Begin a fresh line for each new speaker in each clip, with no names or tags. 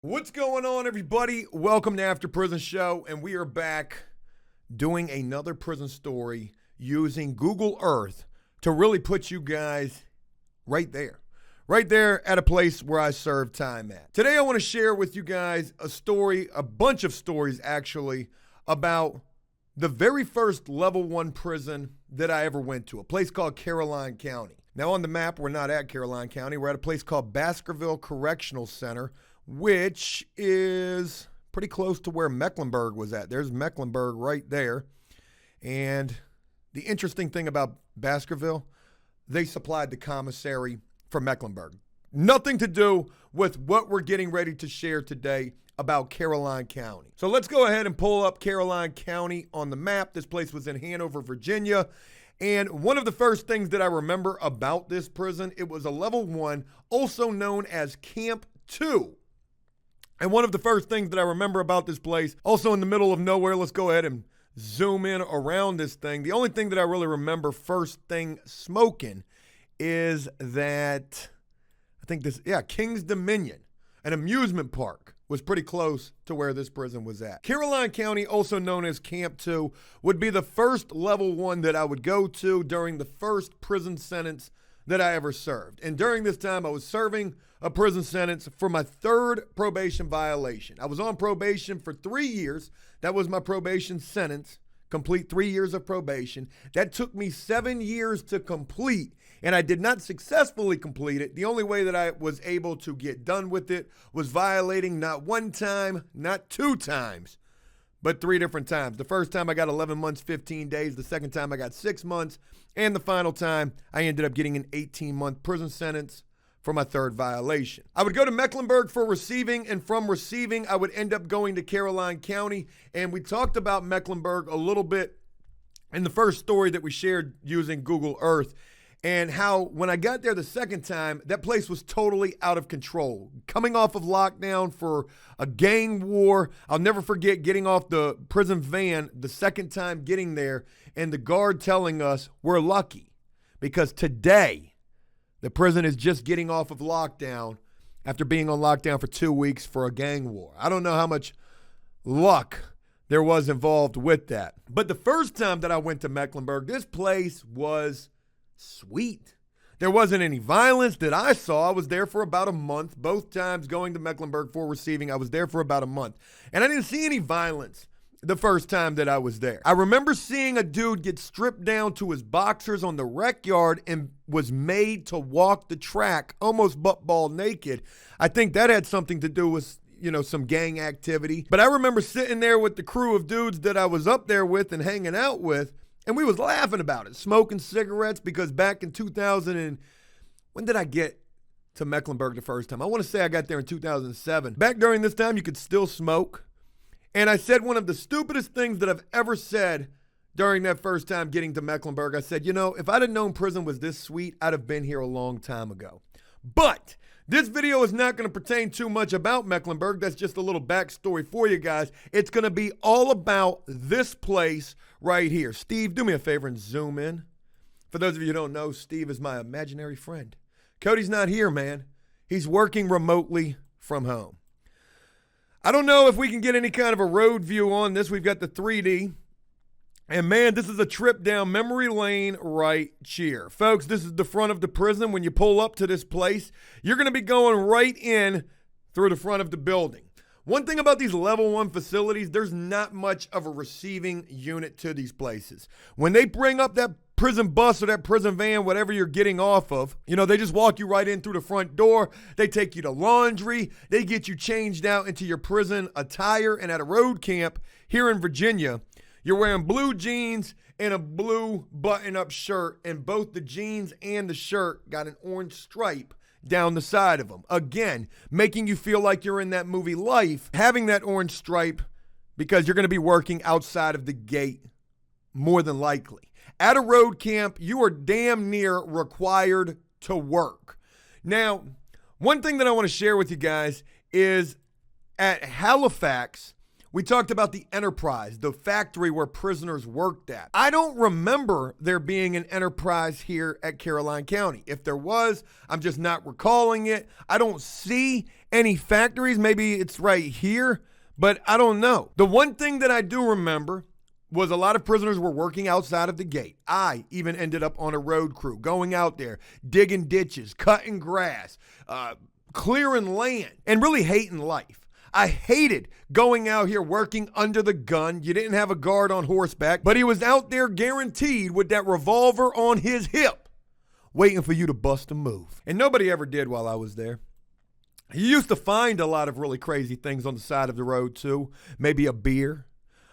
What's going on, everybody? Welcome to After Prison Show, and we are back doing another prison story using Google Earth to really put you guys right there at a place where I served time at. Today, I want to share with you guys a bunch of stories actually, about the very first level 1 prison that I ever went to, a place called Caroline County. Now, on the map, we're not at Caroline County. We're at a place called Baskerville Correctional Center, which is pretty close to where Mecklenburg was at. There's Mecklenburg right there. And the interesting thing about Baskerville, they supplied the commissary for Mecklenburg. Nothing to do with what we're getting ready to share today about Caroline County. So let's go ahead and pull up Caroline County on the map. This place was in Hanover, Virginia. And one of the first things that I remember about this prison, it was a level 1, also known as Camp 2. And one of the first things that I remember about this place, also in the middle of nowhere, let's go ahead and zoom in around this thing. The only thing that I really remember first thing smoking is that, King's Dominion, an amusement park, was pretty close to where this prison was at. Caroline County, also known as Camp 2, would be the first level 1 that I would go to during the first prison sentence that I ever served. And during this time, I was serving a prison sentence for my 3rd probation violation. I was on probation for 3 years. That was my probation sentence, complete 3 years of probation. That took me 7 years to complete, and I did not successfully complete it. The only way that I was able to get done with it was violating not 1 time, not 2 times, but 3 different times. The first time I got 11 months, 15 days. The second time I got 6 months. And the final time I ended up getting an 18-month prison sentence for my 3rd violation. I would go to Mecklenburg for receiving, and from receiving, I would end up going to Caroline County. And we talked about Mecklenburg a little bit in the first story that we shared using Google Earth, and how when I got there the second time, that place was totally out of control. Coming off of lockdown for a gang war, I'll never forget getting off the prison van the second time getting there, and the guard telling us we're lucky because today the prison is just getting off of lockdown after being on lockdown for 2 weeks for a gang war. I don't know how much luck there was involved with that. But the first time that I went to Mecklenburg, this place was sweet. There wasn't any violence that I saw. I was there for about a month. Both times going to Mecklenburg for receiving, I was there for about a month. And I didn't see any violence the first time that I was there. I remember seeing a dude get stripped down to his boxers on the rec yard and was made to walk the track almost butt-ball naked. I think that had something to do with, some gang activity. But I remember sitting there with the crew of dudes that I was up there with and hanging out with, and we was laughing about it, smoking cigarettes, because back in 2000 when did I get to Mecklenburg the first time? I want to say I got there in 2007. Back during this time, you could still smoke. And I said one of the stupidest things that I've ever said during that first time getting to Mecklenburg. I said, if I'd have known prison was this sweet, I'd have been here a long time ago. But this video is not going to pertain too much about Mecklenburg. That's just a little backstory for you guys. It's going to be all about this place right here. Steve, do me a favor and zoom in. For those of you who don't know, Steve is my imaginary friend. Cody's not here, man. He's working remotely from home. I don't know if we can get any kind of a road view on this. We've got the 3D. And man, this is a trip down memory lane right here. Folks, this is the front of the prison. When you pull up to this place, you're going to be going right in through the front of the building. One thing about these level 1 facilities, there's not much of a receiving unit to these places. When they bring up that prison bus or that prison van, whatever you're getting off of, they just walk you right in through the front door. They take you to laundry. They get you changed out into your prison attire. And at a road camp here in Virginia, you're wearing blue jeans and a blue button-up shirt, and both the jeans and the shirt got an orange stripe down the side of them. Again, making you feel like you're in that movie Life, having that orange stripe because you're going to be working outside of the gate more than likely. At a road camp, you are damn near required to work. Now, one thing that I want to share with you guys is at Halifax, We talked about the Enterprise, the factory where prisoners worked at. I don't remember there being an Enterprise here at Caroline County. If there was, I'm just not recalling it. I don't see any factories. Maybe it's right here, but I don't know. The one thing that I do remember was a lot of prisoners were working outside of the gate. I even ended up on a road crew, going out there, digging ditches, cutting grass, clearing land, and really hating life. I hated going out here working under the gun. You didn't have a guard on horseback, but he was out there guaranteed with that revolver on his hip, waiting for you to bust a move. And nobody ever did while I was there. You used to find a lot of really crazy things on the side of the road too. Maybe a beer.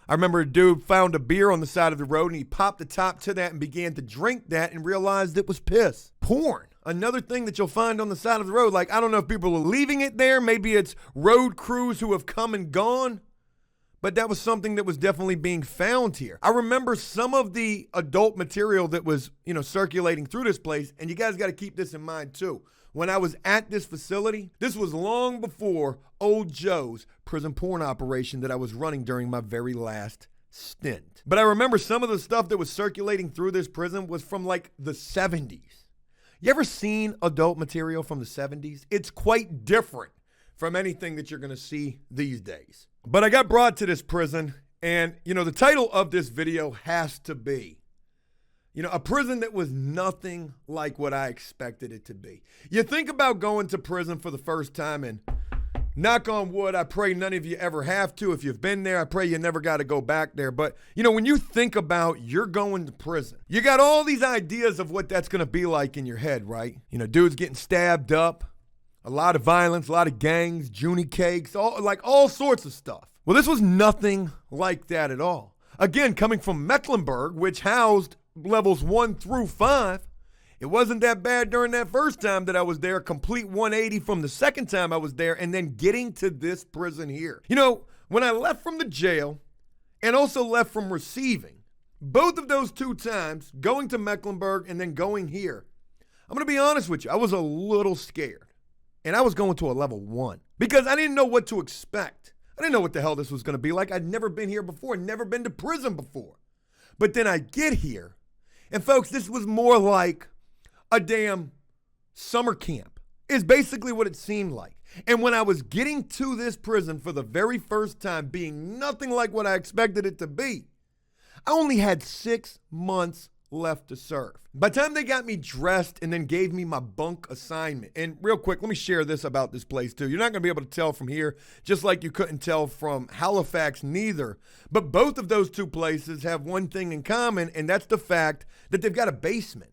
I remember a dude found a beer on the side of the road and he popped the top to that and began to drink that and realized it was piss. Porn, another thing that you'll find on the side of the road. Like, I don't know if people are leaving it there. Maybe it's road crews who have come and gone. But that was something that was definitely being found here. I remember some of the adult material that was, circulating through this place. And you guys got to keep this in mind too. When I was at this facility, this was long before Old Joe's prison porn operation that I was running during my very last stint. But I remember some of the stuff that was circulating through this prison was from like the 70s. You ever seen adult material from the 70s? It's quite different from anything that you're going to see these days. But I got brought to this prison, and, the title of this video has to be, a prison that was nothing like what I expected it to be. You think about going to prison for the first time, and knock on wood, I pray none of you ever have to. If you've been there, I pray you never got to go back there. But, when you think about you're going to prison, you got all these ideas of what that's going to be like in your head, right? Dudes getting stabbed up, a lot of violence, a lot of gangs, Junie cakes, all sorts of stuff. Well, this was nothing like that at all. Again, coming from Mecklenburg, which housed levels 1 through 5, it wasn't that bad during that first time that I was there. Complete 180 from the second time I was there, and then getting to this prison here. When I left from the jail and also left from receiving, both of those 2 times, going to Mecklenburg and then going here, I'm going to be honest with you, I was a little scared. And I was going to a level 1 because I didn't know what to expect. I didn't know what the hell this was going to be like. I'd never been here before, never been to prison before. But then I get here, and folks, this was more like a damn summer camp, is basically what it seemed like. And when I was getting to this prison for the very first time, being nothing like what I expected it to be, I only had 6 months left to serve. By the time they got me dressed and then gave me my bunk assignment, and real quick, let me share this about this place too. You're not going to be able to tell from here, just like you couldn't tell from Halifax neither. But both of those 2 places have one thing in common, and that's the fact that they've got a basement.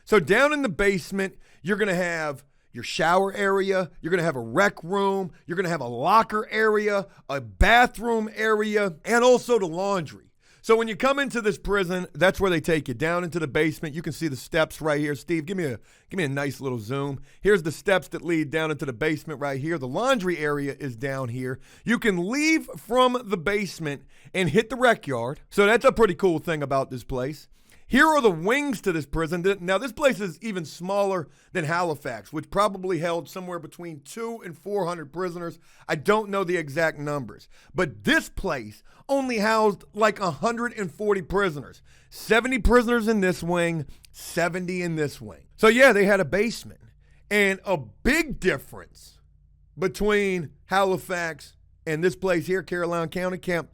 So down in the basement, you're going to have your shower area, you're going to have a rec room, you're going to have a locker area, a bathroom area, and also the laundry. So when you come into this prison, that's where they take you, down into the basement. You can see the steps right here. Steve, give me a nice little zoom. Here's the steps that lead down into the basement right here. The laundry area is down here. You can leave from the basement and hit the rec yard. So that's a pretty cool thing about this place. Here are the wings to this prison. Now, this place is even smaller than Halifax, which probably held somewhere between 200 and 400 prisoners. I don't know the exact numbers. But this place only housed like 140 prisoners. 70 prisoners in this wing, 70 in this wing. So, yeah, they had a basement. And a big difference between Halifax and this place here, Caroline County, Camp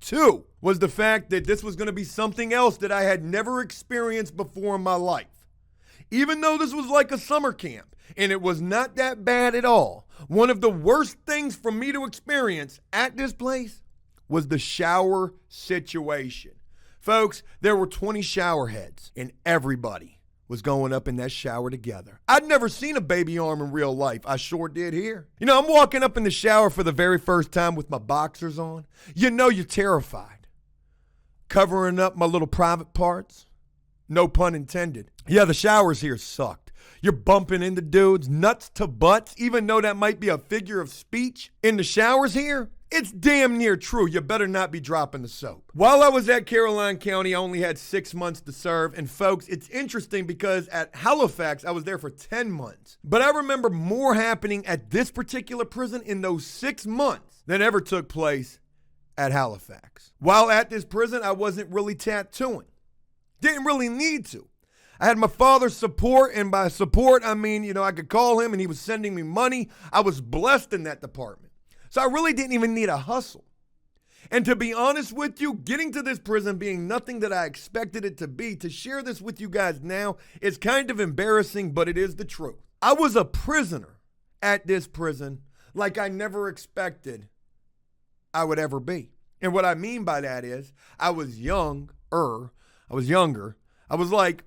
2, was the fact that this was going to be something else that I had never experienced before in my life. Even though this was like a summer camp, and it was not that bad at all, one of the worst things for me to experience at this place was the shower situation. Folks, there were 20 shower heads, and everybody was going up in that shower together. I'd never seen a baby arm in real life. I sure did here. I'm walking up in the shower for the very first time with my boxers on. You're terrified. Covering up my little private parts. No pun intended. Yeah, the showers here sucked. You're bumping into dudes, nuts to butts, even though that might be a figure of speech. In the showers here, it's damn near true. You better not be dropping the soap. While I was at Caroline County, I only had 6 months to serve. And folks, it's interesting because at Halifax, I was there for 10 months. But I remember more happening at this particular prison in those 6 months than ever took place at Halifax. While at this prison, I wasn't really tattooing. Didn't really need to. I had my father's support, and by support, I mean, I could call him and he was sending me money. I was blessed in that department. So I really didn't even need a hustle. And to be honest with you, getting to this prison being nothing that I expected it to be, to share this with you guys now is kind of embarrassing, but it is the truth. I was a prisoner at this prison like I never expected I would ever be. And what I mean by that is I was younger. I was like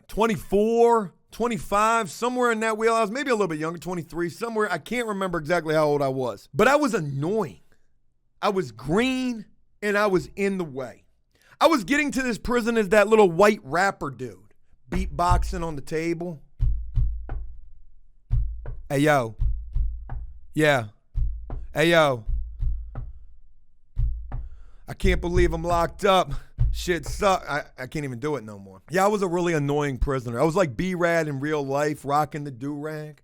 24, 25, somewhere in that wheelhouse, maybe a little bit younger, 23, somewhere. I can't remember exactly how old I was. But I was annoying. I was green, and I was in the way. I was getting to this prison as that little white rapper dude, beatboxing on the table. Hey, yo. Yeah. Hey, yo. I can't believe I'm locked up. Shit sucks. I can't even do it no more. Yeah, I was a really annoying prisoner. I was like B-Rad in real life, rocking the do-rag.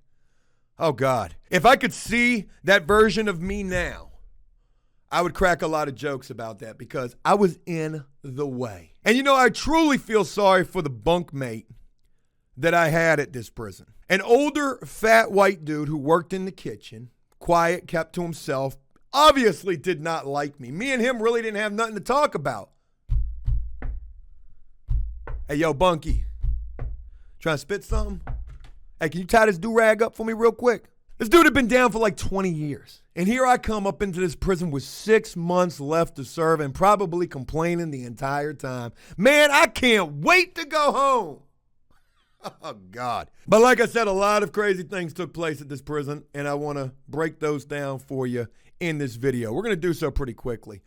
Oh, God. If I could see that version of me now, I would crack a lot of jokes about that because I was in the way. And I truly feel sorry for the bunkmate that I had at this prison. An older, fat white dude who worked in the kitchen, quiet, kept to himself, obviously did not like me. Me and him really didn't have nothing to talk about. Hey, yo, Bunky, trying to spit something? Hey, can you tie this do-rag up for me real quick? This dude had been down for like 20 years. And here I come up into this prison with 6 months left to serve and probably complaining the entire time. Man, I can't wait to go home. Oh, God. But like I said, a lot of crazy things took place at this prison, and I want to break those down for you in this video. We're going to do so pretty quickly.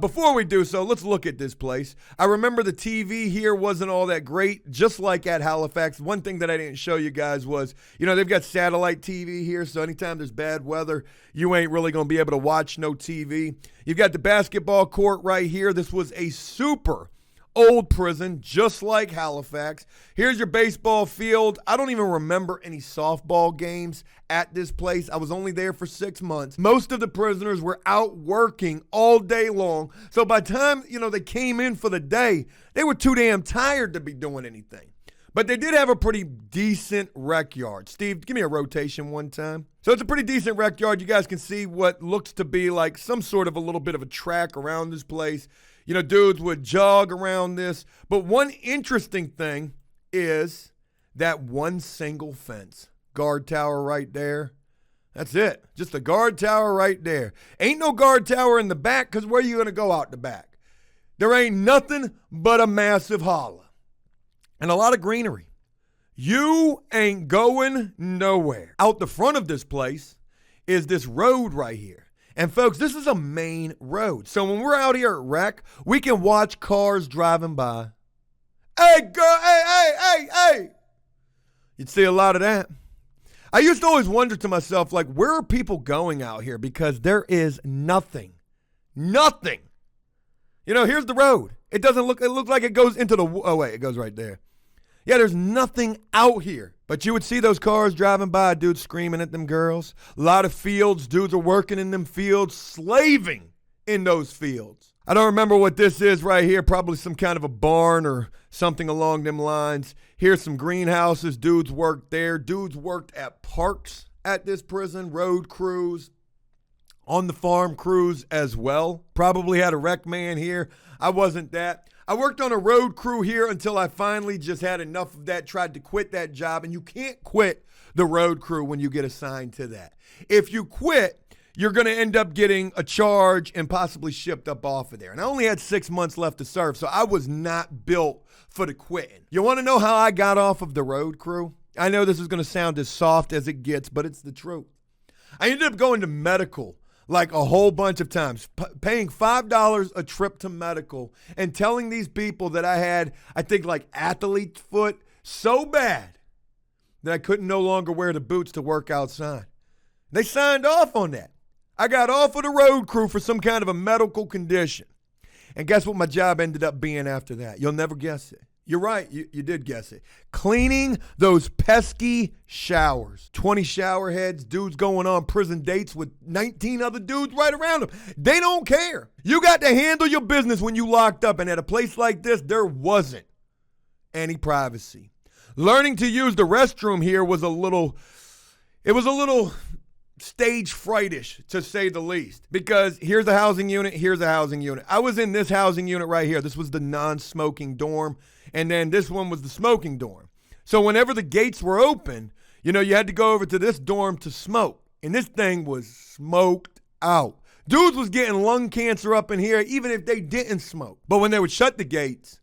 Before we do so, let's look at this place. I remember the TV here wasn't all that great, just like at Halifax. One thing that I didn't show you guys was, they've got satellite TV here, so anytime there's bad weather, you ain't really going to be able to watch no TV. You've got the basketball court right here. This was a super old prison, just like Halifax. Here's your baseball field. I don't even remember any softball games at this place. I was only there for 6 months. Most of the prisoners were out working all day long. So by the time, they came in for the day, they were too damn tired to be doing anything. But they did have a pretty decent rec yard. Steve, give me a rotation one time. So it's a pretty decent rec yard. You guys can see what looks to be like some sort of a little bit of a track around this place. Dudes would jog around this. But one interesting thing is that one single fence. Guard tower right there. That's it. Just a guard tower right there. Ain't no guard tower in the back, because where are you going to go out the back? There ain't nothing but a massive holler. And a lot of greenery. You ain't going nowhere. Out the front of this place is this road right here. And folks, this is a main road. So when we're out here at rec, we can watch cars driving by. Hey, girl, hey. You'd see a lot of that. I used to always wonder to myself, like, where are people going out here? Because there is nothing. Nothing. Here's the road. It looks like it goes into the, oh wait, it goes right there. Yeah, there's nothing out here. But you would see those cars driving by, dudes screaming at them girls. A lot of fields, dudes are working in them fields, slaving in those fields. I don't remember what this is right here, probably some kind of a barn or something along them lines. Here's some greenhouses, dudes worked there. Dudes worked at parks at this prison, road crews, on the farm crews as well. Probably had a rec man here. I wasn't that. I worked on a road crew here until I finally just had enough of that, tried to quit that job, and you can't quit the road crew when you get assigned to that. If you quit, you're going to end up getting a charge and possibly shipped up off of there. And I only had 6 months left to serve, so I was not built for the quitting. You want to know how I got off of the road crew? I know this is going to sound as soft as it gets, but it's the truth. I ended up going to medical like a whole bunch of times, paying $5 a trip to medical and telling these people that I had, I think, like athlete foot so bad that I couldn't no longer wear the boots to work outside. They signed off on that. I got off of the road crew for some kind of a medical condition. And guess what my job ended up being after that? You'll never guess it. You're right. You did guess it. Cleaning those pesky showers. 20 shower heads, dudes going on prison dates with 19 other dudes right around them. They don't care. You got to handle your business when you locked up, and at a place like this, there wasn't any privacy. Learning to use the restroom here was a little stage frightish, to say the least, because here's a housing unit, here's a housing unit. I was in this housing unit right here. This was the non-smoking dorm, and then this one was the smoking dorm. So whenever the gates were open, you had to go over to this dorm to smoke, and this thing was smoked out. Dudes was getting lung cancer up in here even if they didn't smoke. But when they would shut the gates,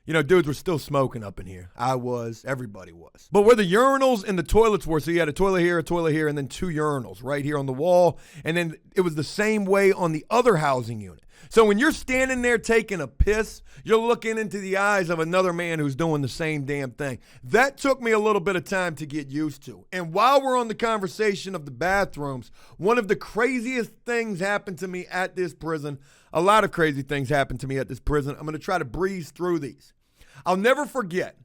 dudes were still smoking up in here. I was. Everybody was. But where the urinals and the toilets were, so you had a toilet here, and then 2 urinals right here on the wall. And then it was the same way on the other housing unit. So when you're standing there taking a piss, you're looking into the eyes of another man who's doing the same damn thing. That took me a little bit of time to get used to. And while we're on the conversation of the bathrooms, one of the craziest things happened to me at this prison. A lot of crazy things happened to me at this prison. I'm going to try to breeze through these. I'll never forget.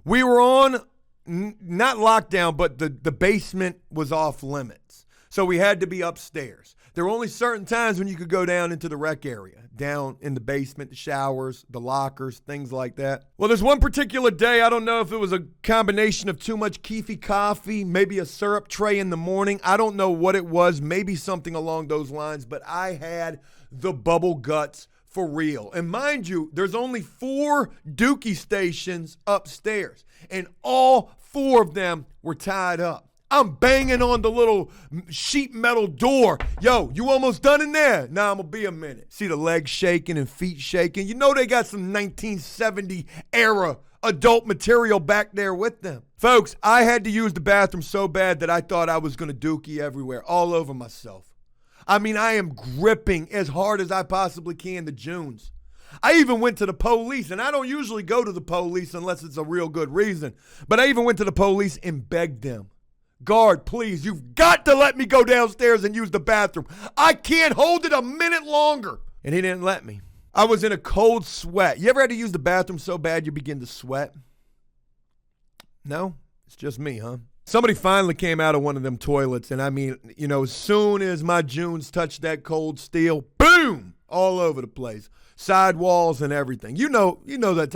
We were on, not lockdown, but the basement was off limits. So we had to be upstairs. There were only certain times when you could go down into the rec area, down in the basement, the showers, the lockers, things like that. Well, there's one particular day, I don't know if it was a combination of too much Keefy coffee, maybe a syrup tray in the morning. I don't know what it was, maybe something along those lines, but I had the bubble guts for real. And mind you, there's only 4 dookie stations upstairs, and all 4 of them were tied up. I'm banging on the little sheet metal door. Yo, you almost done in there? Nah, I'm gonna be a minute. See the legs shaking and feet shaking. They got some 1970 era adult material back there with them. Folks, I had to use the bathroom so bad that I thought I was gonna dookie everywhere, all over myself. I am gripping as hard as I possibly can the Junes. I even went to the police, and I don't usually go to the police unless it's a real good reason, but I even went to the police and begged them, guard, please, you've got to let me go downstairs and use the bathroom. I can't hold it a minute longer. And he didn't let me. I was in a cold sweat. You ever had to use the bathroom so bad you begin to sweat? No? It's just me, huh? Somebody finally came out of one of them toilets, and as soon as my Junes touched that cold steel, boom, all over the place, sidewalls and everything. You know that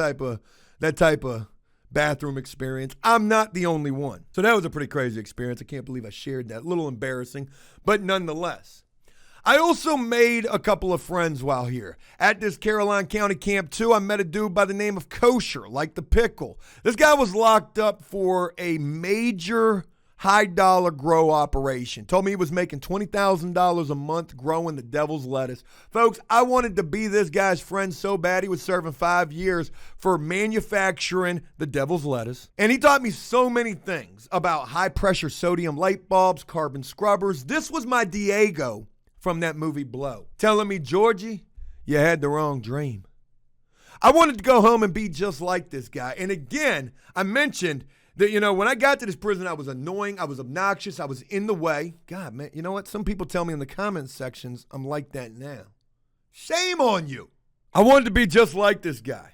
type of bathroom experience. I'm not the only one. So that was a pretty crazy experience. I can't believe I shared that. A little embarrassing, but nonetheless. I also made a couple of friends while here. At this Caroline County Camp 2, I met a dude by the name of Kosher, like the pickle. This guy was locked up for a major high-dollar grow operation. Told me he was making $20,000 a month growing the devil's lettuce. Folks, I wanted to be this guy's friend so bad. He was serving 5 years for manufacturing the devil's lettuce. And he taught me so many things about high-pressure sodium light bulbs, carbon scrubbers. This was my Diego from that movie Blow, telling me, Georgie, you had the wrong dream. I wanted to go home and be just like this guy. And again, I mentioned that, when I got to this prison, I was annoying, I was obnoxious, I was in the way. God, man, you know what? Some people tell me in the comments sections, I'm like that now. Shame on you. I wanted to be just like this guy.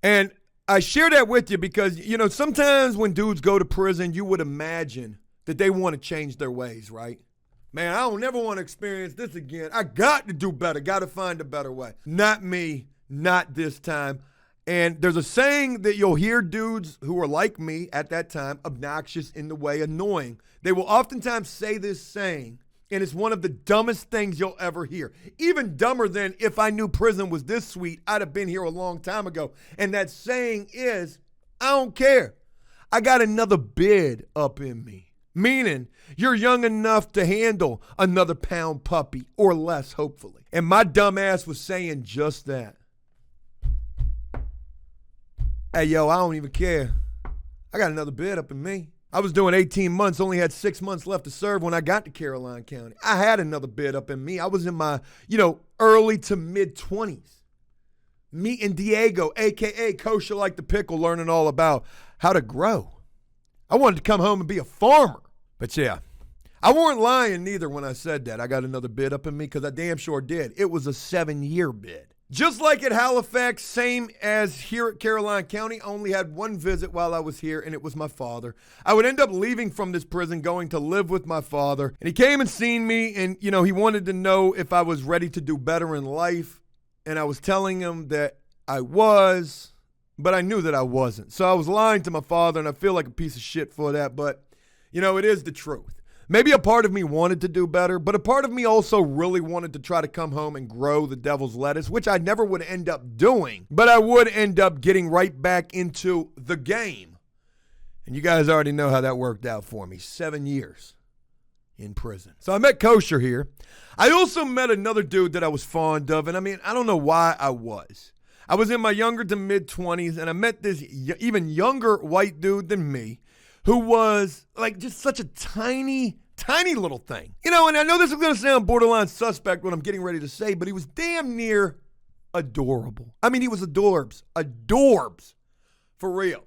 And I share that with you because, sometimes when dudes go to prison, you would imagine that they want to change their ways, right? Man, I don't never want to experience this again. I got to do better. Got to find a better way. Not me. Not this time. And there's a saying that you'll hear dudes who are like me at that time, obnoxious, in the way, annoying. They will oftentimes say this saying, and it's one of the dumbest things you'll ever hear. Even dumber than, if I knew prison was this sweet, I'd have been here a long time ago. And that saying is, I don't care. I got another bid up in me. Meaning, you're young enough to handle another pound puppy, or less, hopefully. And my dumb ass was saying just that. Hey, yo, I don't even care. I got another bid up in me. I was doing 18 months, only had 6 months left to serve when I got to Caroline County. I had another bid up in me. I was in my, early to mid-20s. Meeting Diego, a.k.a. Kosher like the pickle, learning all about how to grow. I wanted to come home and be a farmer. But yeah, I weren't lying neither when I said that. I got another bid up in me because I damn sure did. It was a 7-year bid. Just like at Halifax, same as here at Caroline County, I only had one visit while I was here, and it was my father. I would end up leaving from this prison, going to live with my father, and he came and seen me, and, he wanted to know if I was ready to do better in life, and I was telling him that I was, but I knew that I wasn't. So I was lying to my father, and I feel like a piece of shit for that, but, it is the truth. Maybe a part of me wanted to do better, but a part of me also really wanted to try to come home and grow the devil's lettuce, which I never would end up doing, but I would end up getting right back into the game. And you guys already know how that worked out for me. 7 years in prison. So I met Kosher here. I also met another dude that I was fond of, and I don't know why I was. I was in my younger to mid-20s, and I met this even younger white dude than me, who was like just such a tiny little thing. And I know this is going to sound borderline suspect what I'm getting ready to say, but he was damn near adorable. He was adorbs, for real.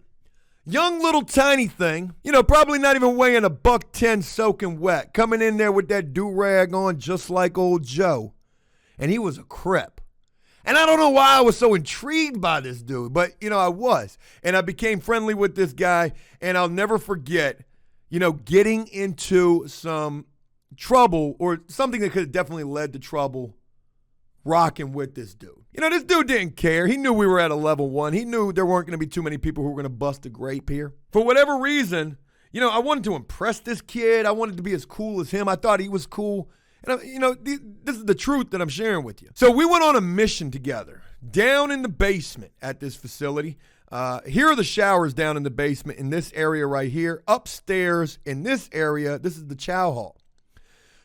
Young little tiny thing, probably not even weighing a $110 soaking wet, coming in there with that do-rag on just like old Joe. And he was a Crip. And I don't know why I was so intrigued by this dude, but, I was. And I became friendly with this guy, and I'll never forget, getting into some trouble or something that could have definitely led to trouble rocking with this dude. This dude didn't care. He knew we were at a level 1. He knew there weren't going to be too many people who were going to bust a grape here. For whatever reason, I wanted to impress this kid. I wanted to be as cool as him. I thought he was cool. And, this is the truth that I'm sharing with you. So we went on a mission together down in the basement at this facility. Here are the showers down in the basement in this area right here. Upstairs in this area, this is the chow hall.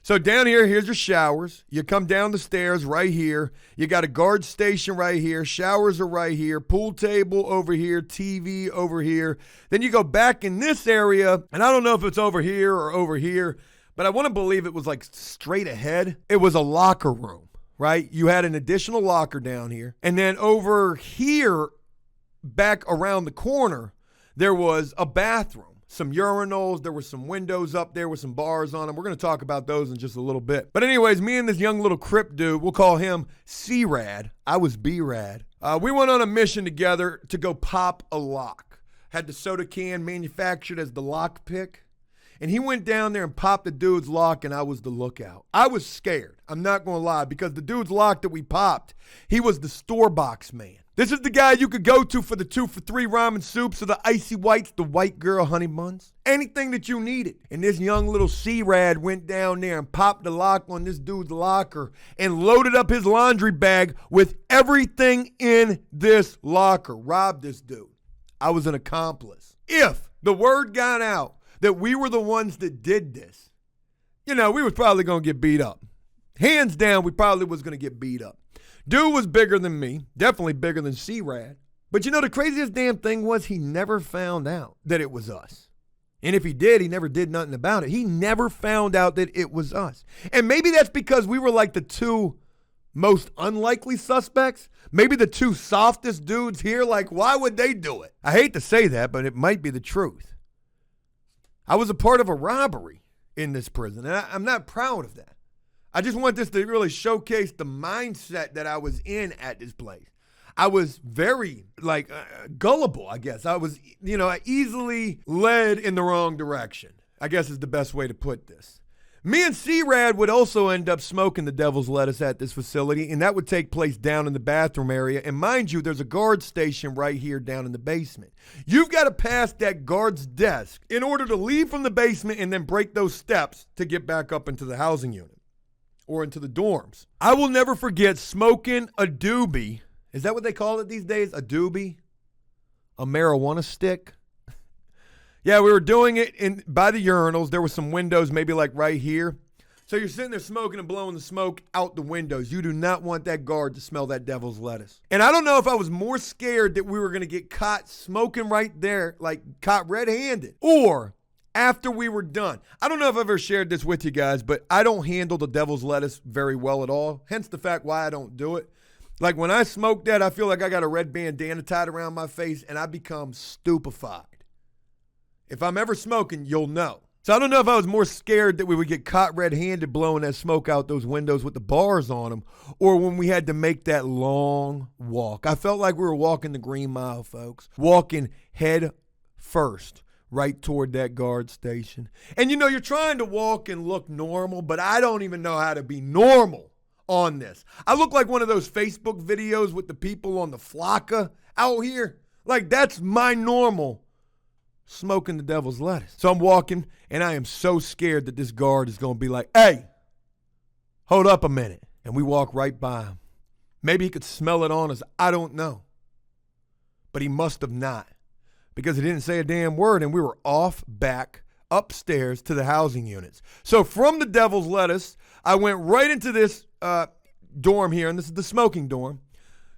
So down here, here's your showers. You come down the stairs right here. You got a guard station right here. Showers are right here. Pool table over here. TV over here. Then you go back in this area, and I don't know if it's over here or over here, but I want to believe it was like straight ahead. It was a locker room, right? You had an additional locker down here. And then over here, back around the corner, there was a bathroom, some urinals. There were some windows up there with some bars on them. We're going to talk about those in just a little bit. But anyways, me and this young little Crip dude, we'll call him C-Rad. I was B-Rad. We went on a mission together to go pop a lock. Had the soda can manufactured as the lock pick. And he went down there and popped the dude's lock, and I was the lookout. I was scared. I'm not going to lie, because the dude's lock that we popped, he was the store box man. This is the guy you could go to for the 2-for-3 ramen soups or the icy whites, the white girl honey buns, anything that you needed. And this young little C-Rad went down there and popped the lock on this dude's locker and loaded up his laundry bag with everything in this locker. Robbed this dude. I was an accomplice. If the word got out that we were the ones that did this, we was probably going to get beat up. Hands down, we probably was going to get beat up. Dude was bigger than me, definitely bigger than C-Rad. But the craziest damn thing was he never found out that it was us. And if he did, he never did nothing about it. He never found out that it was us. And maybe that's because we were like the two most unlikely suspects. Maybe the two softest dudes here. Like, why would they do it? I hate to say that, but it might be the truth. I was a part of a robbery in this prison, and I'm not proud of that. I just want this to really showcase the mindset that I was in at this place. I was very, gullible, I guess. I was, easily led in the wrong direction, I guess is the best way to put this. Me and C-Rad would also end up smoking the devil's lettuce at this facility, and that would take place down in the bathroom area. And mind you, there's a guard station right here down in the basement. You've got to pass that guard's desk in order to leave from the basement and then break those steps to get back up into the housing unit or into the dorms. I will never forget smoking a doobie. Is that what they call it these days? A doobie? A marijuana stick? Yeah, we were doing it by the urinals. There were some windows maybe like right here. So you're sitting there smoking and blowing the smoke out the windows. You do not want that guard to smell that devil's lettuce. And I don't know if I was more scared that we were going to get caught smoking right there, like caught red-handed, or after we were done. I don't know if I've ever shared this with you guys, but I don't handle the devil's lettuce very well at all. Hence the fact why I don't do it. Like when I smoke that, I feel like I got a red bandana tied around my face and I become stupefied. If I'm ever smoking, you'll know. So I don't know if I was more scared that we would get caught red-handed blowing that smoke out those windows with the bars on them, or when we had to make that long walk. I felt like we were walking the Green Mile, folks. Walking head first right toward that guard station. And you know, you're trying to walk and look normal, but I don't even know how to be normal on this. I look like one of those Facebook videos with the people on the flocka out here. Like, that's my normal, smoking the devil's lettuce. So I'm walking, and I am so scared that this guard is going to be like, hey, hold up a minute. And we walk right by him. Maybe he could smell it on us. I don't know. But he must have not, because he didn't say a damn word, and we were off back upstairs to the housing units. So from the devil's lettuce, I went right into this dorm here, and this is the smoking dorm.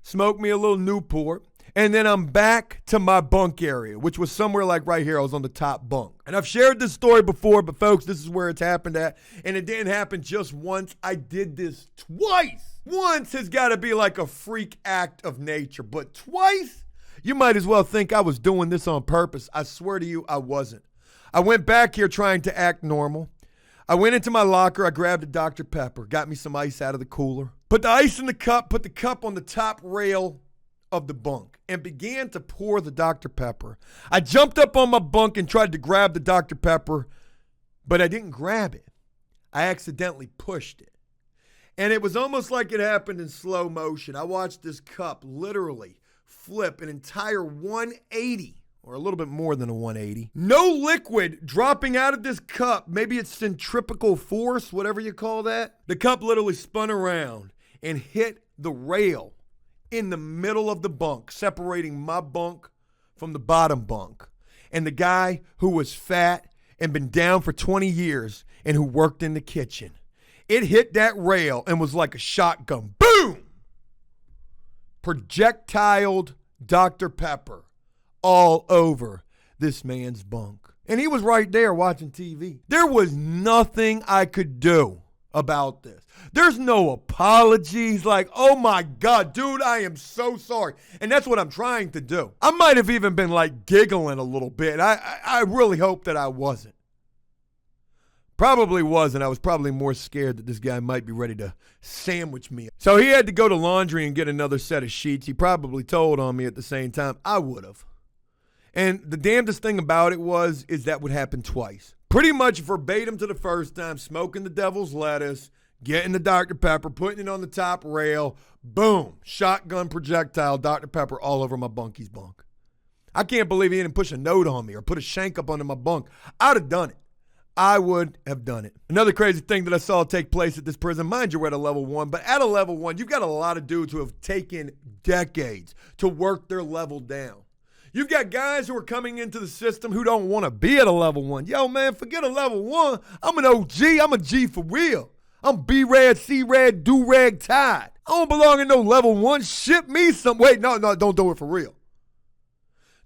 Smoked me a little Newport. And then I'm back to my bunk area, which was somewhere like right here. I was on the top bunk. And I've shared this story before, but folks, this is where it's happened at. And it didn't happen just once. I did this twice. Once has got to be like a freak act of nature, but twice? You might as well think I was doing this on purpose. I swear to you, I wasn't. I went back here trying to act normal. I went into my locker. I grabbed a Dr. Pepper, got me some ice out of the cooler, put the ice in the cup, put the cup on the top rail of the bunk, and began to pour the Dr. Pepper. I jumped up on my bunk and tried to grab the Dr. Pepper, but I didn't grab it. I accidentally pushed it. And it was almost like it happened in slow motion. I watched this cup literally flip an entire 180, or a little bit more than a 180. No liquid dropping out of this cup. Maybe it's centripetal force, whatever you call that. The cup literally spun around and hit the rail in the middle of the bunk, separating my bunk from the bottom bunk. And the guy who was fat and been down for 20 years and who worked in the kitchen. It hit that rail and was like a shotgun. Boom! Projectiled Dr. Pepper all over this man's bunk. And he was right there watching TV. There was nothing I could do about this. There's no apologies like, oh my God, dude, I am so sorry. And that's what I'm trying to do. I might have even been like giggling a little bit. I really hope that I wasn't. Probably wasn't. I was probably more scared that this guy might be ready to sandwich me. So he had to go to laundry and get another set of sheets. He probably told on me at the same time. I would have. And the damnedest thing about it is that would happen twice. Pretty much verbatim to the first time, smoking the devil's lettuce, getting the Dr. Pepper, putting it on the top rail, boom, shotgun projectile Dr. Pepper all over my bunky's bunk. I can't believe he didn't push a note on me or put a shank up under my bunk. I'd have done it. I would have done it. Another crazy thing that I saw take place at this prison, mind you, we're at a level 1, but at a level 1, you've got a lot of dudes who have taken decades to work their level down. You've got guys who are coming into the system who don't want to be at a level 1. Yo, man, forget a level 1. I'm an OG. I'm a G for real. I'm B-Rad, C-Rad, do-rag tied. I don't belong in no level 1. Ship me some. Wait, no, don't do it for real.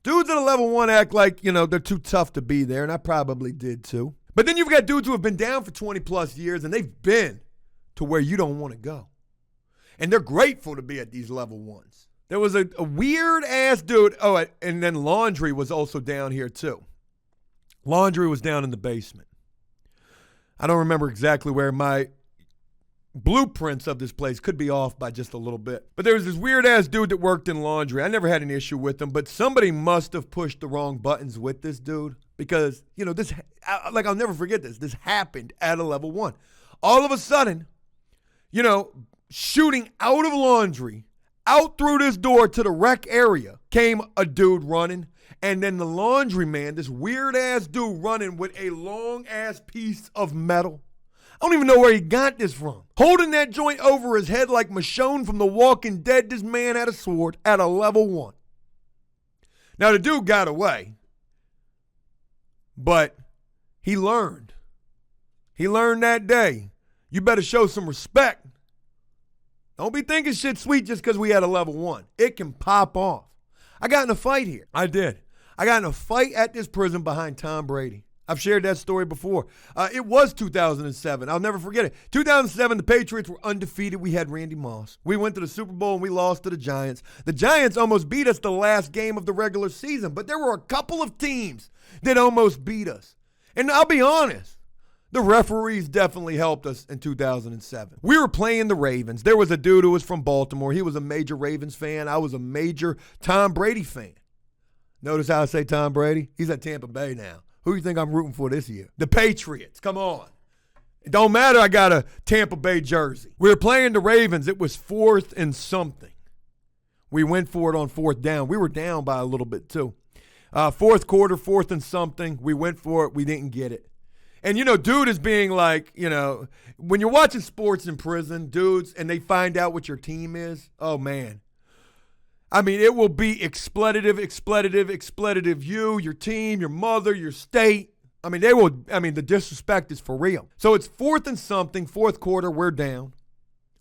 Dudes at a level 1 act like, they're too tough to be there, and I probably did too. But then you've got dudes who have been down for 20 plus years, and they've been to where you don't want to go. And they're grateful to be at these level 1s. There was a weird-ass dude. Oh, and then laundry was also down here, too. Laundry was down in the basement. I don't remember exactly where. My blueprints of this place could be off by just a little bit. But there was this weird-ass dude that worked in laundry. I never had an issue with him, but somebody must have pushed the wrong buttons with this dude because, this, I'll never forget this. This happened at a level 1. All of a sudden, shooting out of laundry, out through this door to the rec area came a dude running, and then the laundry man, this weird-ass dude running with a long-ass piece of metal. I don't even know where he got this from. Holding that joint over his head like Michonne from The Walking Dead, this man had a sword at a level 1. Now, the dude got away, but he learned. He learned that day. You better show some respect. Don't be thinking shit sweet just because we had a level 1. It can pop off. I got in a fight here. I did. I got in a fight at this prison behind Tom Brady. I've shared that story before. It was 2007. I'll never forget it. 2007, the Patriots were undefeated. We had Randy Moss. We went to the Super Bowl and we lost to the Giants. The Giants almost beat us the last game of the regular season, but there were a couple of teams that almost beat us. And I'll be honest, the referees definitely helped us in 2007. We were playing the Ravens. There was a dude who was from Baltimore. He was a major Ravens fan. I was a major Tom Brady fan. Notice how I say Tom Brady? He's at Tampa Bay now. Who do you think I'm rooting for this year? The Patriots. Come on. It don't matter, I got a Tampa Bay jersey. We were playing the Ravens. It was 4th and something. We went for it on 4th down. We were down by a little bit too. 4th quarter, 4th and something. We went for it. We didn't get it. And, dude is being like, when you're watching sports in prison, dudes, and they find out what your team is, oh, man. I mean, it will be expletive, you, your team, your mother, your state. The disrespect is for real. So it's 4th and something, 4th quarter, we're down.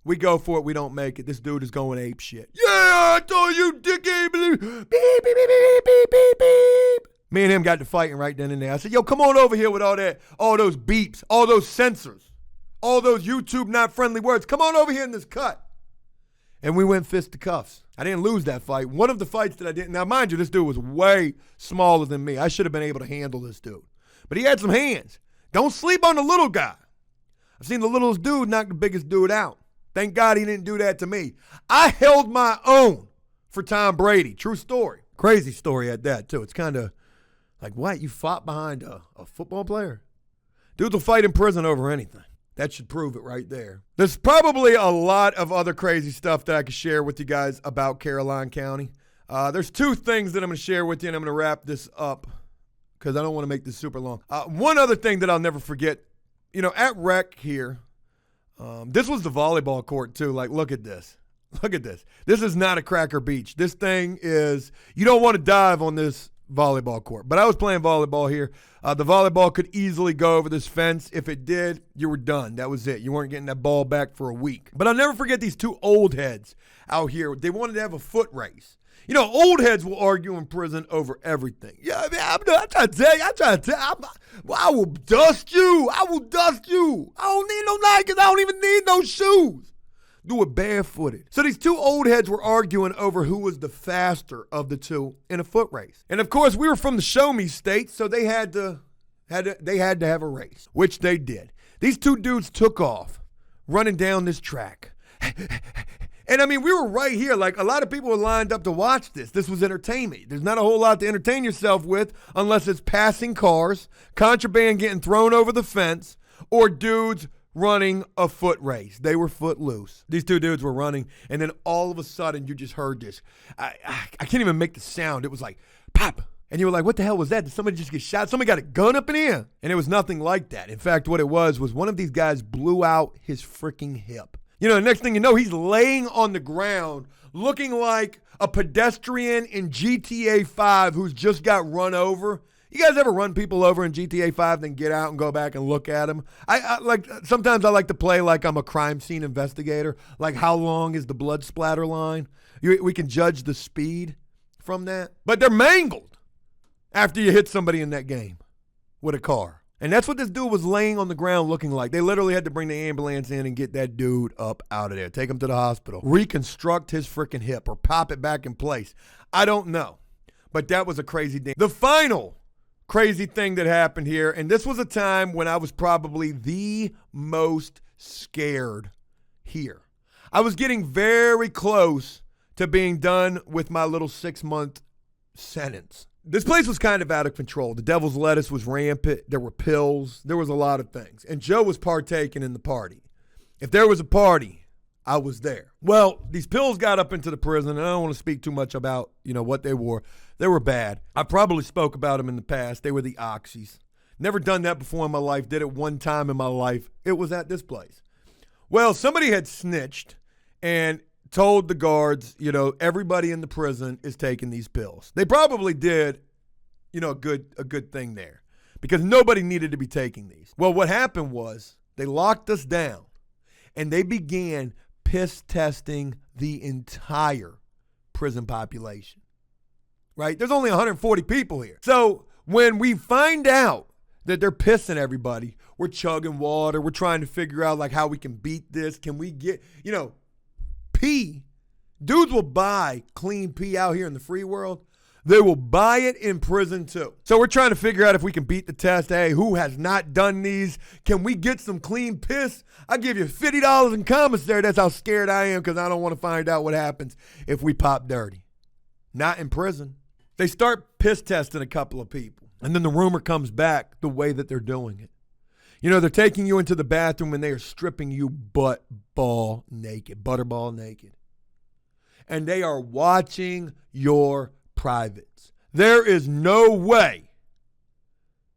We go for it, we don't make it. This dude is going ape shit. Yeah, I told you, dickhead. Beep, beep, beep, beep, beep, beep, beep. Me and him got to fighting right then and there. I said, yo, come on over here with all those beeps, all those censors, all those YouTube not friendly words. Come on over here in this cut. And we went fist to cuffs. I didn't lose that fight. One of the fights that I didn't. Now, mind you, this dude was way smaller than me. I should have been able to handle this dude. But he had some hands. Don't sleep on the little guy. I've seen the littlest dude knock the biggest dude out. Thank God he didn't do that to me. I held my own for Tom Brady. True story. Crazy story at that, too. It's kind of like, what? You fought behind a football player? Dudes will fight in prison over anything. That should prove it right there. There's probably a lot of other crazy stuff that I could share with you guys about Caroline County. There's 2 things that I'm going to share with you, and I'm going to wrap this up because I don't want to make this super long. One other thing that I'll never forget, at rec here, this was the volleyball court too. Like, look at this. Look at this. This is not a Cracker Beach. This thing is, you don't want to dive on this volleyball court. But I was playing volleyball here. The volleyball could easily go over this fence. If it did, you were done. That was it. You weren't getting that ball back for a week. But I'll never forget these 2 old heads out here. They wanted to have a foot race. Old heads will argue in prison over everything. Yeah, I'm trying to tell you. I will dust you. I will dust you. I don't need no Nikes. I don't even need no shoes. Do it barefooted. So these 2 old heads were arguing over who was the faster of the 2 in a foot race. And of course, we were from the show me state, so they had to have a race, which they did. These 2 dudes took off running down this track. And we were right here. Like, a lot of people were lined up to watch this. This was entertainment. There's not a whole lot to entertain yourself with unless it's passing cars, contraband getting thrown over the fence, or dudes running a foot race. They were foot loose. These 2 dudes were running, and then all of a sudden, you just heard this. I can't even make the sound. It was like, pop. And you were like, what the hell was that? Did somebody just get shot? Somebody got a gun up in here? And it was nothing like that. In fact, what it was one of these guys blew out his freaking hip. The next thing you know, he's laying on the ground looking like a pedestrian in GTA 5 who's just got run over. You guys ever run people over in GTA 5, then get out and go back and look at them? Sometimes I like to play like I'm a crime scene investigator. Like, how long is the blood splatter line? We can judge the speed from that. But they're mangled after you hit somebody in that game with a car. And that's what this dude was laying on the ground looking like. They literally had to bring the ambulance in and get that dude up out of there, take him to the hospital, reconstruct his freaking hip or pop it back in place. I don't know. But that was a crazy thing. The final crazy thing that happened here, and this was a time when I was probably the most scared here. I was getting very close to being done with my little 6-month sentence. This place was kind of out of control. The devil's lettuce was rampant. There were pills. There was a lot of things. And Joe was partaking in the party. If there was a party, I was there. Well, these pills got up into the prison, and I don't want to speak too much about, what they were. They were bad. I probably spoke about them in the past. They were the oxys. Never done that before in my life. Did it one time in my life. It was at this place. Well, somebody had snitched and told the guards, everybody in the prison is taking these pills. They probably did, a good thing there because nobody needed to be taking these. Well, what happened was they locked us down and they began piss testing the entire prison population, right? There's only 140 people here. So when we find out that they're pissing everybody, we're chugging water. We're trying to figure out like how we can beat this. Can we get, pee? Dudes will buy clean pee out here in the free world. They will buy it in prison too. So we're trying to figure out if we can beat the test. Hey, who has not done these? Can we get some clean piss? I'll give you $50 in commissary. That's how scared I am because I don't want to find out what happens if we pop dirty. Not in prison. They start piss testing a couple of people. And then the rumor comes back the way that they're doing it. You know, they're taking you into the bathroom and they are stripping you butterball naked. And they are watching your privates. There is no way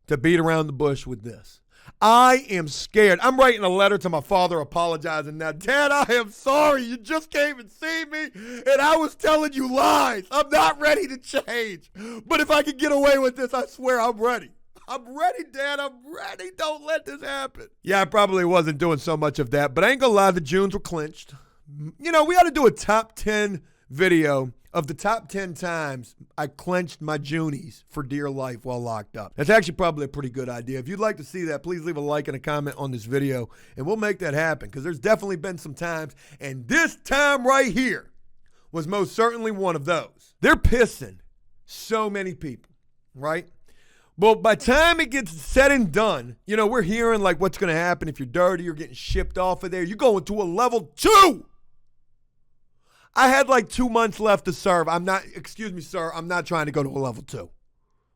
to beat around the bush with this. I am scared. I'm writing a letter to my father apologizing now. Dad, I am sorry. You just came and see me, and I was telling you lies. I'm not ready to change. But if I can get away with this, I swear I'm ready. I'm ready, Dad. I'm ready. Don't let this happen. Yeah, I probably wasn't doing so much of that, but I ain't gonna lie, the Junes were clinched. You know, we ought to do a top 10 video of the top 10 times I clenched my Junies for dear life while locked up. That's actually probably a pretty good idea. If you'd like to see that, please leave a like and a comment on this video, and we'll make that happen, because there's definitely been some times, and this time right here was most certainly one of those. They're pissing so many people, right? Well, by the time it gets said and done, you know, we're hearing like what's going to happen if you're dirty, you're getting shipped off of there. You're going to a level 2. I had like 2 months left to serve. Excuse me, sir, I'm not trying to go to a level 2.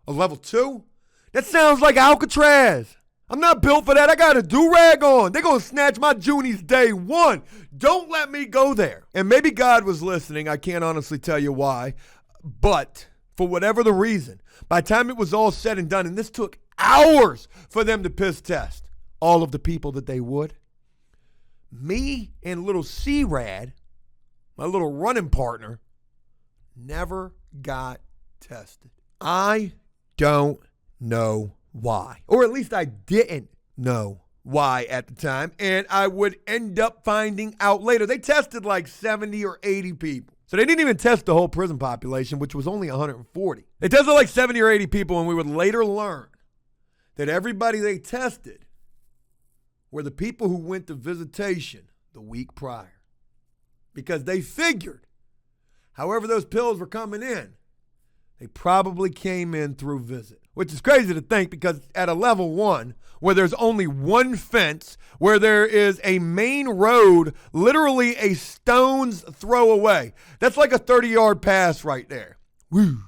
A level 2? That sounds like Alcatraz. I'm not built for that. I got a do-rag on. They're going to snatch my Junies day 1. Don't let me go there. And maybe God was listening. I can't honestly tell you why. But for whatever the reason, by the time it was all said and done, and this took hours for them to piss test all of the people that they would, me and little C-Rad, my little running partner, never got tested. I don't know why. Or at least I didn't know why at the time. And I would end up finding out later. They tested like 70 or 80 people. So they didn't even test the whole prison population, which was only 140. They tested like 70 or 80 people, and we would later learn that everybody they tested were the people who went to visitation the week prior. Because they figured, however those pills were coming in, they probably came in through visit. Which is crazy to think, because at a level 1, where there's only one fence, where there is a main road literally a stone's throw away. That's like a 30-yard pass right there. Woo!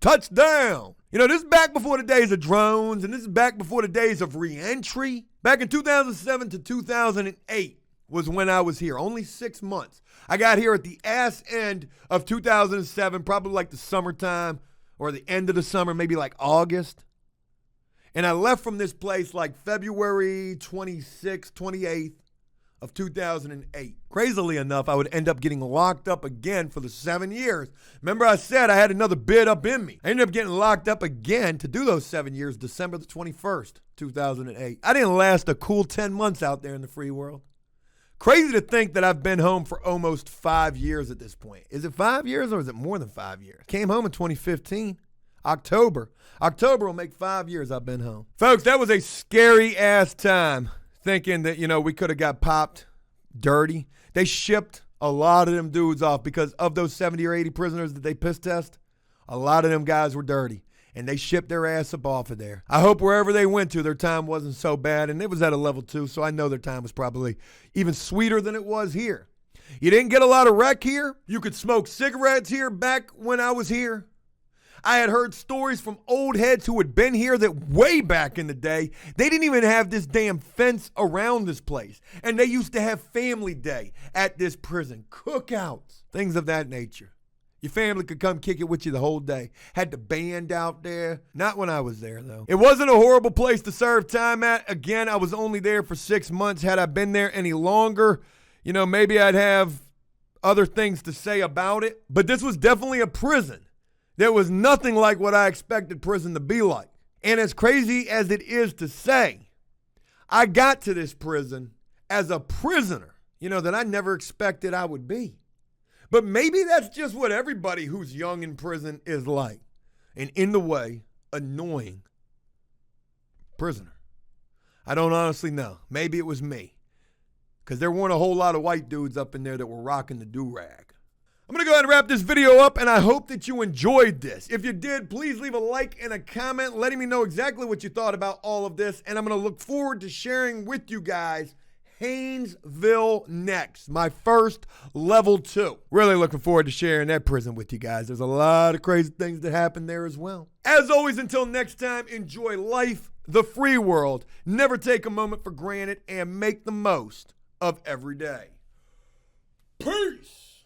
Touchdown! You know, this is back before the days of drones, and this is back before the days of re-entry. Back in 2007 to 2008. Was when I was here, only 6 months. I got here at the ass end of 2007, probably like the summertime or the end of the summer, maybe like August. And I left from this place like February 26th, 28th of 2008. Crazily enough, I would end up getting locked up again for the 7 years. Remember I said I had another bid up in me. I ended up getting locked up again to do those 7 years, December the 21st, 2008. I didn't last a cool 10 months out there in the free world. Crazy to think that I've been home for almost 5 years at this point. Is it 5 years or is it more than 5 years? Came home in 2015, October. October will make 5 years I've been home. Folks, that was a scary ass time thinking that, you know, we could have got popped dirty. They shipped a lot of them dudes off because of those 70 or 80 prisoners that they piss test. A lot of them guys were dirty. And they shipped their ass up off of there. I hope wherever they went to, their time wasn't so bad. And it was at a level 2, so I know their time was probably even sweeter than it was here. You didn't get a lot of rec here. You could smoke cigarettes here back when I was here. I had heard stories from old heads who had been here that way back in the day, they didn't even have this damn fence around this place. And they used to have family day at this prison, cookouts, things of that nature. Your family could come kick it with you the whole day. Had the band out there. Not when I was there, though. It wasn't a horrible place to serve time at. Again, I was only there for 6 months. Had I been there any longer, you know, maybe I'd have other things to say about it. But this was definitely a prison. There was nothing like what I expected prison to be like. And as crazy as it is to say, I got to this prison as a prisoner, you know, that I never expected I would be. But maybe that's just what everybody who's young in prison is like. An in the way, annoying prisoner. I don't honestly know. Maybe it was me. Because there weren't a whole lot of white dudes up in there that were rocking the do-rag. I'm going to go ahead and wrap this video up, and I hope that you enjoyed this. If you did, please leave a like and a comment letting me know exactly what you thought about all of this, and I'm going to look forward to sharing with you guys Haynesville next, my first level 2. Really looking forward to sharing that prison with you guys. There's a lot of crazy things that happen there as well. As always, until next time, enjoy life, the free world, never take a moment for granted, and make the most of every day. Peace.